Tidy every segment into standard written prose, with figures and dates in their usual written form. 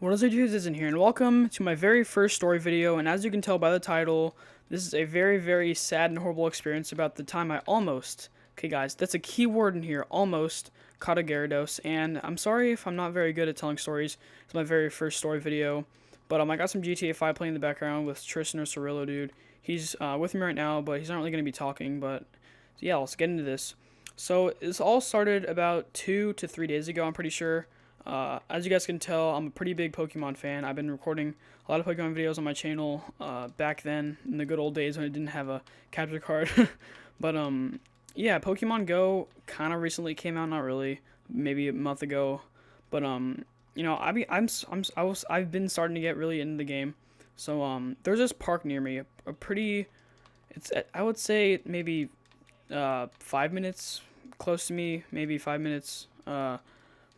What is it, dudes? Isn't here, and welcome to my very first story video. And as you can tell by the title, this is a very, very sad and horrible experience about the time I almost, okay, guys, that's a key word in here, almost caught a Gyarados. And I'm sorry if I'm not very good at telling stories. It's my very first story video, but I got some GTA 5 playing in the background with Tristan or Cirillo, dude. He's with me right now, but he's not really gonna be talking. But yeah, let's get into this. So this all started about 2 to 3 days ago. I'm pretty sure. As you guys can tell, I'm a pretty big Pokemon fan. I've been recording a lot of Pokemon videos on my channel back then in the good old days when I didn't have a capture card. But yeah, Pokemon Go kind of recently came out, not really, maybe a month ago. But you know, I've been starting to get really into the game. So there's this park near me, a pretty, I would say maybe 5 minutes close to me, maybe 5 minutes.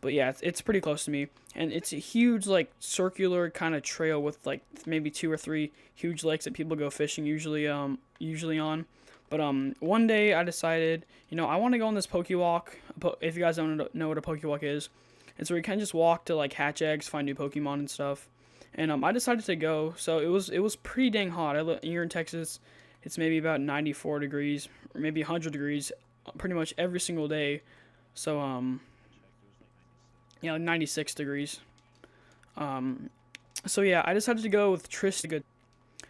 But yeah, it's pretty close to me, and it's a huge like circular kind of trail with like maybe two or three huge lakes that people go fishing usually on. But one day I decided, I want to go on this Pokewalk. If you guys don't know what a Pokewalk is, it's where you kind of just walk to like hatch eggs, find new Pokemon and stuff. And I decided to go. So it was pretty dang hot. Here in Texas, it's maybe about 94 degrees or maybe 100 degrees, pretty much every single day. So yeah, like 96 degrees. Um, so yeah, I decided to go with Tristan.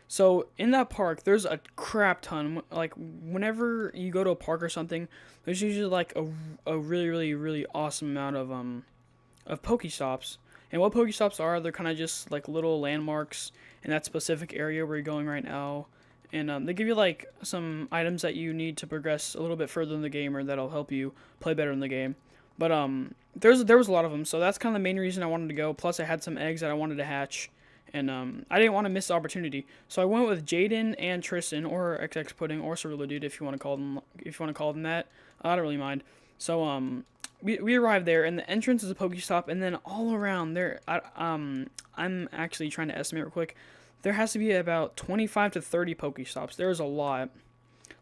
So in that park, there's a crap ton. Like whenever you go to a park or something, there's usually like a really really really awesome amount of Pokestops. And what Pokestops are, they're kind of just like little landmarks in that specific area where you're going right now. And they give you like some items that you need to progress a little bit further in the game, or that'll help you play better in the game. But there was a lot of them, so that's kind of the main reason I wanted to go. Plus, I had some eggs that I wanted to hatch, and I didn't want to miss the opportunity. So I went with Jaden and Tristan, or XX Pudding, or Cirillo Dude, if you want to call them, that. I don't really mind. So we arrived there, and the entrance is a Pokestop, and then all around there, I'm actually trying to estimate real quick. There has to be about 25 to 30 Pokestops. There's a lot.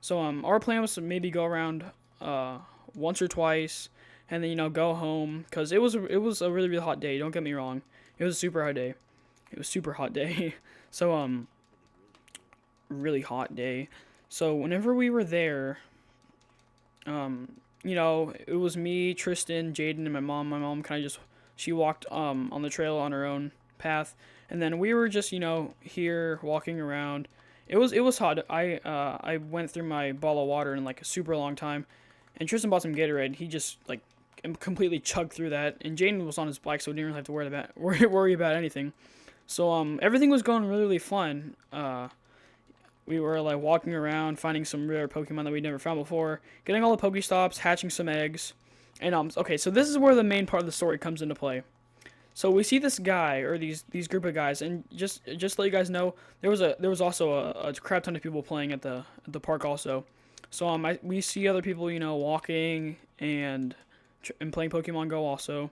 So our plan was to maybe go around once or twice, and then go home, because it was a really really hot day. Don't get me wrong, it was a super hot day. It was super hot day. So really hot day. So whenever we were there, it was me, Tristan, Jaden, and my mom. My mom kind of just she walked on the trail on her own path, and then we were just here walking around. It was hot. I went through my bottle of water in like a super long time, and Tristan bought some Gatorade. He just like completely chugged through that, and Jaden was on his bike, so we didn't really have to worry about anything. So everything was going really really fun. We were like walking around, finding some rare Pokemon that we'd never found before, getting all the Pokestops, hatching some eggs, and okay, so this is where the main part of the story comes into play. So we see this guy, or these group of guys, and just to let you guys know, there was also a crap ton of people playing at the park also. So we see other people walking and playing Pokemon Go also.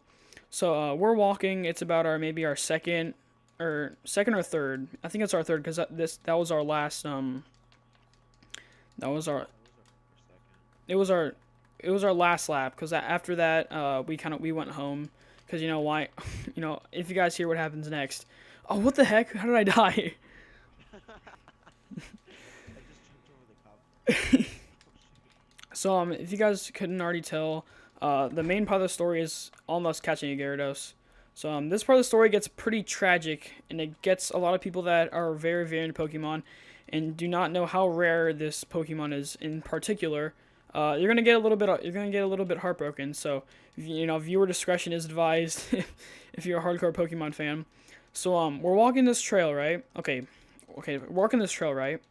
So we're walking. It's about our second or third. I think it's our third, because that was our last that was our it was our it was our last lap, because after that we went home, because why. If you guys hear what happens next. Oh, what the heck, how did I die? I just jumped over the cop. Oh shoot. So if you guys couldn't already tell, the main part of the story is almost catching a Gyarados. So this part of the story gets pretty tragic, and it gets a lot of people that are very very into Pokemon and do not know how rare this Pokemon is in particular. You're gonna get a little bit heartbroken. So viewer discretion is advised if you're a hardcore Pokemon fan. So we're walking this trail, right? Okay, we're walking this trail, right?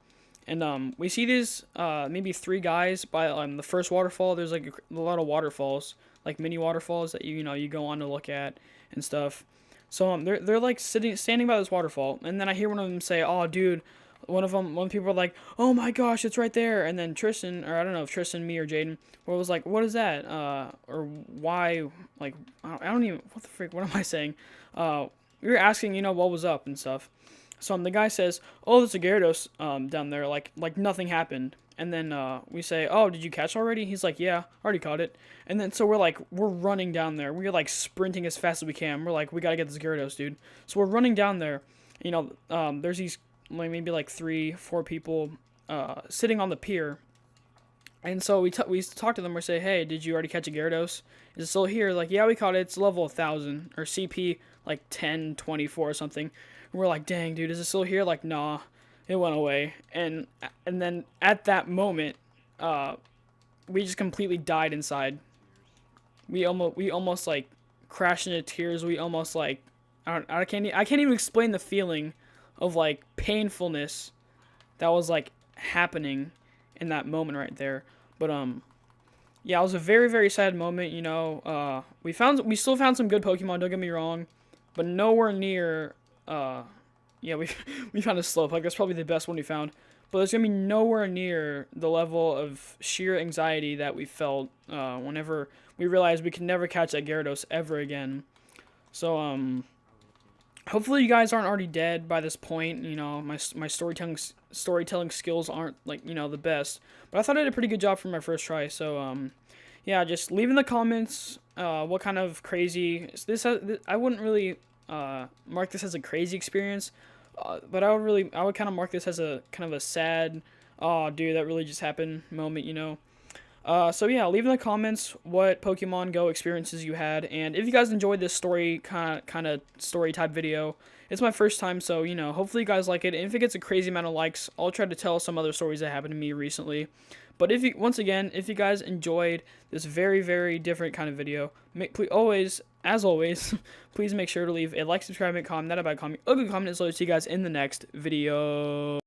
And we see these maybe three guys by the first waterfall. There's like a lot of waterfalls, like mini waterfalls that you go on to look at and stuff. So they're like standing by this waterfall, and then I hear one of them say, "Oh, dude." One of the people were like, "Oh my gosh, it's right there!" And then Tristan, or I don't know if Tristan, me, or Jaden, was like, "What is that?" Or why? Like, I don't even. What the frick? What am I saying? We were asking, what was up and stuff. So the guy says, "Oh, there's a Gyarados down there. Like nothing happened." And then we say, "Oh, did you catch already?" He's like, "Yeah, already caught it." And then so we're running down there. We're like sprinting as fast as we can. We're like, "We gotta get this Gyarados, dude." So we're running down there. There's these like maybe like 3, 4 people sitting on the pier. And so we talk to them. We say, "Hey, did you already catch a Gyarados? Is it still here?" Like, "Yeah, we caught it. It's level 1,000 or CP like 1024 or something." And we're like, "Dang, dude, is it still here?" Like, "Nah, it went away." And then at that moment, uh, we just completely died inside. We almost like crashed into tears. We almost like I can't even explain the feeling of like painfulness that was like happening in that moment right there. But yeah, it was a very very sad moment. We still found some good Pokemon. Don't get me wrong, but nowhere near. Yeah, we we found a Slowpoke. That's probably the best one we found. But there's gonna be nowhere near the level of sheer anxiety that we felt whenever we realized we could never catch that Gyarados ever again. So hopefully you guys aren't already dead by this point. My storytelling skills aren't like the best, but I thought I did a pretty good job for my first try. So yeah, just leave in the comments what kind of crazy I wouldn't really mark this as a crazy experience, but I would kind of mark this as a kind of a sad, oh dude, that really just happened moment. So yeah, leave in the comments what Pokemon Go experiences you had, and if you guys enjoyed this story kind of story type video, it's my first time, so hopefully you guys like it. And if it gets a crazy amount of likes, I'll try to tell some other stories that happened to me recently. But once again, if you guys enjoyed this very very different kind of video, please always, as always, please make sure to leave a like, subscribe, and comment, not a bad comment, a good comment, as well. See you guys in the next video.